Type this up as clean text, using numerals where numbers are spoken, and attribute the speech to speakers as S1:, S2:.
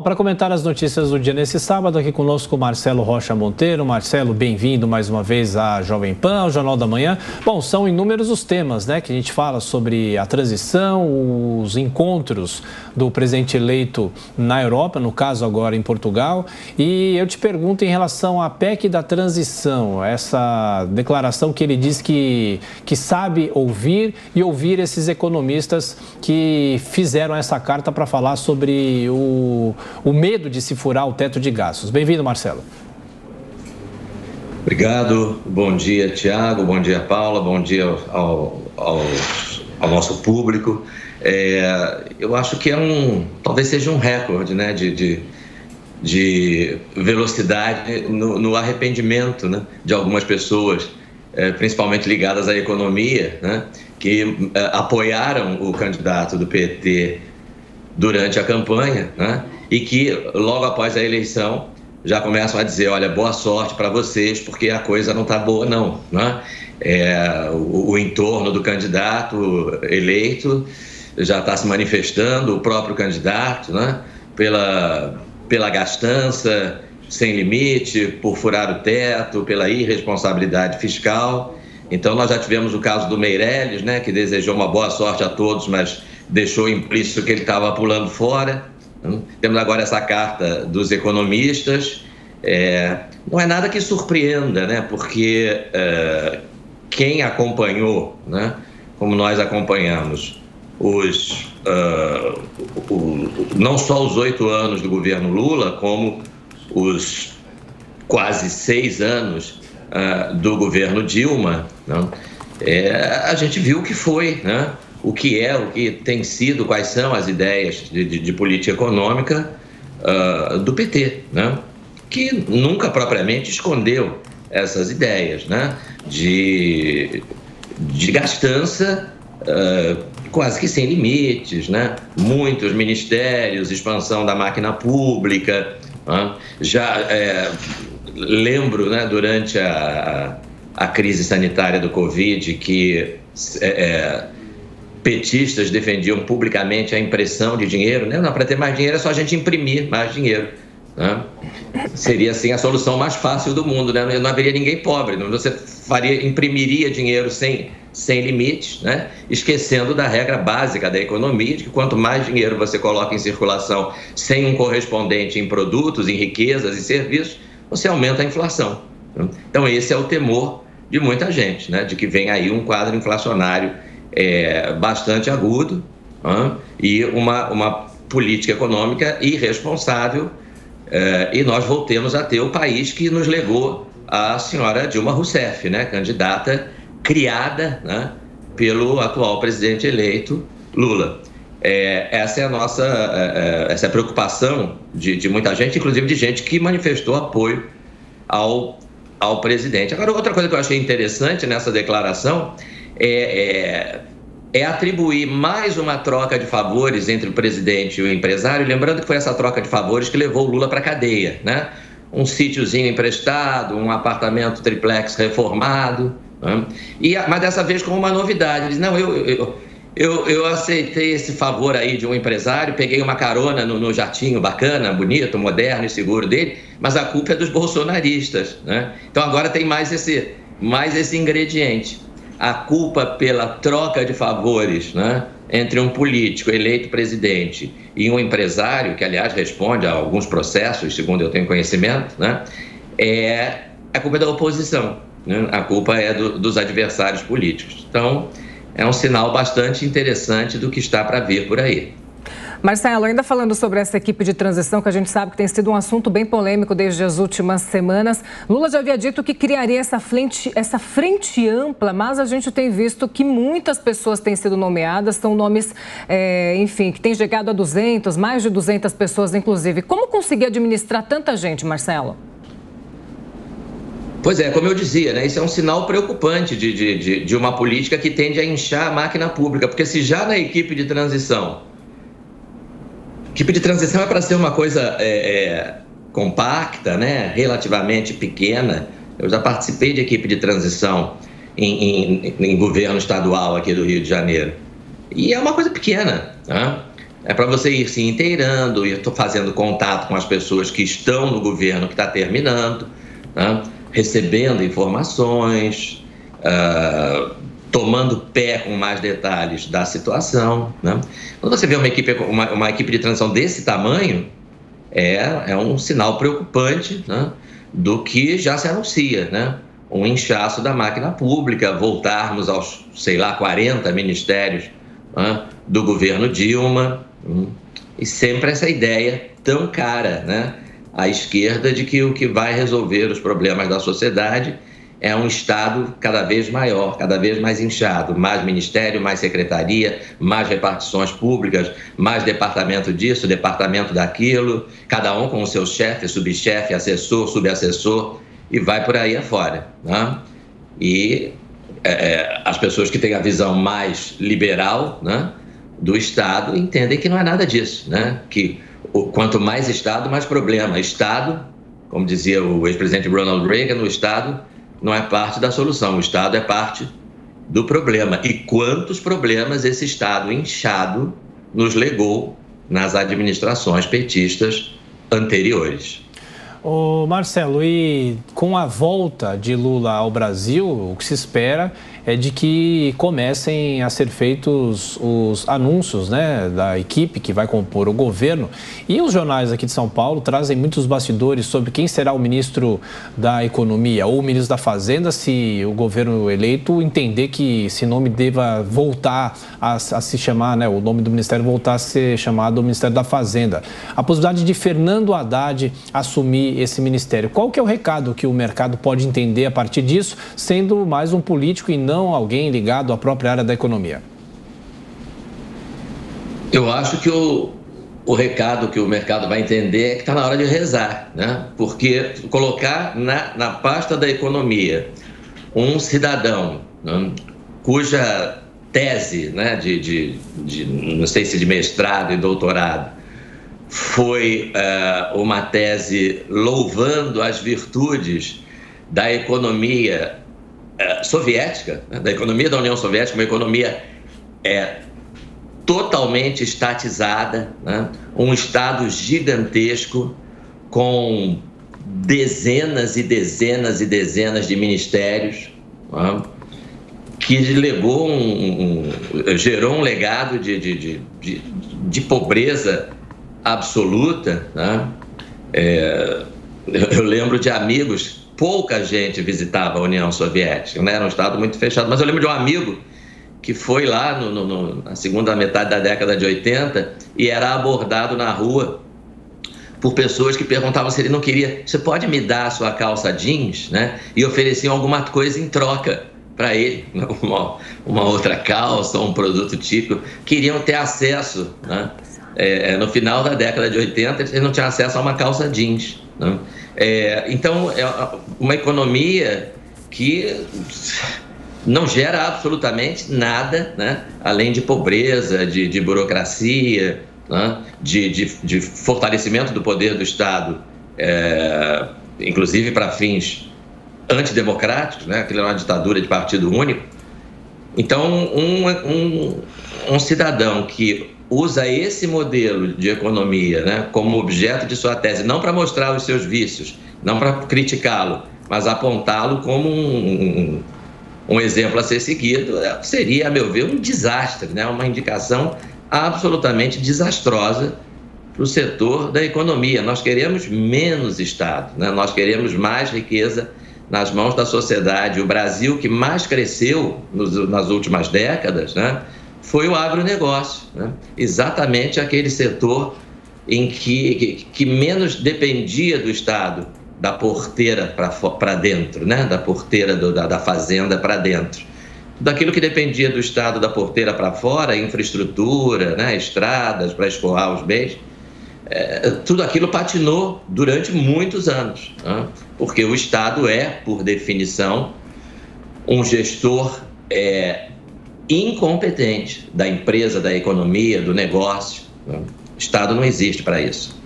S1: Para comentar as notícias do dia nesse sábado, aqui conosco o Marcelo Rocha Monteiro. Marcelo, bem-vindo mais uma vez à Jovem Pan, ao Jornal da Manhã. Bom, são inúmeros os temas, né, que a gente fala sobre a transição, os encontros do presidente eleito na Europa, no caso agora em Portugal. E eu te pergunto em relação à PEC da transição, essa declaração que ele diz que sabe ouvir e ouvir esses economistas que fizeram essa carta para falar sobre o medo de se furar o teto de gastos. Bem-vindo, Marcelo.
S2: Obrigado. Bom dia, Tiago. Bom dia, Paula. Bom dia ao nosso público. Eu acho que talvez seja um recorde, né, de velocidade no arrependimento, né, de algumas pessoas, principalmente ligadas à economia, né, que apoiaram o candidato do PT durante a campanha, né, e que logo após a eleição já começam a dizer, olha, boa sorte para vocês, porque a coisa não está boa não, né? O entorno do candidato eleito já está se manifestando, o próprio candidato, né? Pela gastança sem limite, por furar o teto, pela irresponsabilidade fiscal. Então nós já tivemos o caso do Meirelles, né? Que desejou uma boa sorte a todos, mas deixou implícito que ele estava pulando fora. Temos agora essa carta dos economistas. Não é nada que surpreenda, né? Porque quem acompanhou, né? Como nós acompanhamos, não só os 8 anos do governo Lula, como os quase 6 anos do governo Dilma, né? A gente viu o que foi, né? O que tem sido, quais são as ideias de política econômica do PT, né? Que nunca propriamente escondeu essas ideias, né? De gastança quase que sem limites, né? Muitos ministérios, expansão da máquina pública, né? Já lembro, né, durante a crise sanitária do Covid que petistas defendiam publicamente a impressão de dinheiro, né? Não, para ter mais dinheiro é só a gente imprimir mais dinheiro, né? Seria assim a solução mais fácil do mundo, né? Não haveria ninguém pobre, você imprimiria dinheiro sem limites, né? Esquecendo da regra básica da economia, de que quanto mais dinheiro você coloca em circulação sem um correspondente em produtos, em riquezas e serviços, você aumenta a inflação, né? Então esse é o temor de muita gente, né? De que vem aí um quadro inflacionário bastante agudo, e uma política econômica irresponsável, e nós voltemos a ter o país que nos legou a senhora Dilma Rousseff, né, candidata criada, né, pelo atual presidente eleito Lula. Essa é essa é a preocupação de muita gente, inclusive de gente que manifestou apoio ao presidente. Agora, outra coisa que eu achei interessante nessa declaração é atribuir mais uma troca de favores entre o presidente e o empresário, lembrando que foi essa troca de favores que levou o Lula para a cadeia, né? Um sítiozinho emprestado, um apartamento triplex reformado, né? Mas dessa vez com uma novidade. Ele diz, não, eu aceitei esse favor aí de um empresário, peguei uma carona no jatinho bacana, bonito, moderno e seguro dele, mas a culpa é dos bolsonaristas, né? Então agora tem mais esse ingrediente. A culpa pela troca de favores, né, entre um político eleito presidente e um empresário, que aliás responde a alguns processos, segundo eu tenho conhecimento, né, a culpa é da oposição, né? A culpa é dos adversários políticos. Então, é um sinal bastante interessante do que está para vir por aí.
S3: Marcelo, ainda falando sobre essa equipe de transição, que a gente sabe que tem sido um assunto bem polêmico desde as últimas semanas, Lula já havia dito que criaria essa frente ampla, mas a gente tem visto que muitas pessoas têm sido nomeadas, são nomes, enfim, que têm chegado a mais de 200 pessoas, inclusive. Como conseguir administrar tanta gente, Marcelo?
S2: Pois é, como eu dizia, né, isso é um sinal preocupante de uma política que tende a inchar a máquina pública, porque se já na equipe de transição é para ser uma coisa compacta, né, relativamente pequena. Eu já participei de equipe de transição em governo estadual aqui do Rio de Janeiro. E é uma coisa pequena, né? é para você ir se inteirando, ir fazendo contato com as pessoas que estão no governo que está terminando, né? Recebendo informações, tomando pé com mais detalhes da situação, né? Quando você vê uma equipe de transição desse tamanho, é um sinal preocupante, né, do que já se anuncia, né? Um inchaço da máquina pública, voltarmos aos, 40 ministérios, né, do governo Dilma, e sempre essa ideia tão cara, né, à esquerda, de que o que vai resolver os problemas da sociedade é um Estado cada vez maior, cada vez mais inchado, mais ministério, mais secretaria, mais repartições públicas, mais departamento disso, departamento daquilo, cada um com o seu chefe, subchefe, assessor, subassessor, e vai por aí afora, né? E as pessoas que têm a visão mais liberal, né, do Estado entendem que não é nada disso, né? Que quanto mais Estado, mais problema. Estado, como dizia o ex-presidente Ronald Reagan, o Estado não é parte da solução, o Estado é parte do problema. E quantos problemas esse Estado inchado nos legou nas administrações petistas anteriores.
S1: Ô Marcelo, e com a volta de Lula ao Brasil, o que se espera é de que comecem a ser feitos os anúncios, né, da equipe que vai compor o governo. E os jornais aqui de São Paulo trazem muitos bastidores sobre quem será o ministro da Economia ou o ministro da Fazenda, se o governo eleito entender que esse nome deva voltar a se chamar, né, o nome do ministério voltar a ser chamado Ministério da Fazenda. A possibilidade de Fernando Haddad assumir esse ministério. Qual que é o recado que o mercado pode entender a partir disso, sendo mais um político e não alguém ligado à própria área da economia?
S2: Eu acho que o recado que o mercado vai entender é que está na hora de rezar, né? Porque colocar na pasta da economia um cidadão, né, cuja tese, né, não sei se de mestrado e doutorado, foi uma tese louvando as virtudes da economia soviética, né, da economia da União Soviética, uma economia totalmente estatizada, né, um Estado gigantesco com dezenas e dezenas e dezenas de ministérios, né, que legou gerou um legado de pobreza absoluta, né? Eu lembro de amigos, pouca gente visitava a União Soviética, né? Era um Estado muito fechado, mas eu lembro de um amigo que foi lá na segunda metade da década de 80 e era abordado na rua por pessoas que perguntavam se ele não queria, você pode me dar a sua calça jeans, né? E ofereciam alguma coisa em troca para ele, uma outra calça, um produto típico. Queriam ter acesso, né? No final da década de 80, eles não tinham acesso a uma calça jeans, né? Então, é uma economia que não gera absolutamente nada, né? Além de pobreza, de burocracia, né? de fortalecimento do poder do Estado, inclusive para fins antidemocráticos, né? Aquilo é uma ditadura de partido único. Então, um cidadão que usa esse modelo de economia, né, como objeto de sua tese, não para mostrar os seus vícios, não para criticá-lo, mas apontá-lo como um exemplo a ser seguido, seria, a meu ver, um desastre, né, uma indicação absolutamente desastrosa para o setor da economia. Nós queremos menos Estado, né, nós queremos mais riqueza nas mãos da sociedade. O Brasil que mais cresceu nas últimas décadas, né, foi o agronegócio, né? Exatamente aquele setor em que menos dependia do Estado, da porteira para dentro, né? Da porteira da fazenda para dentro. Daquilo que dependia do Estado, da porteira para fora, infraestrutura, né? Estradas para escoar os bens, tudo aquilo patinou durante muitos anos, né? Porque o Estado por definição, um gestor incompetente da empresa, da economia, do negócio. O Estado não existe para isso.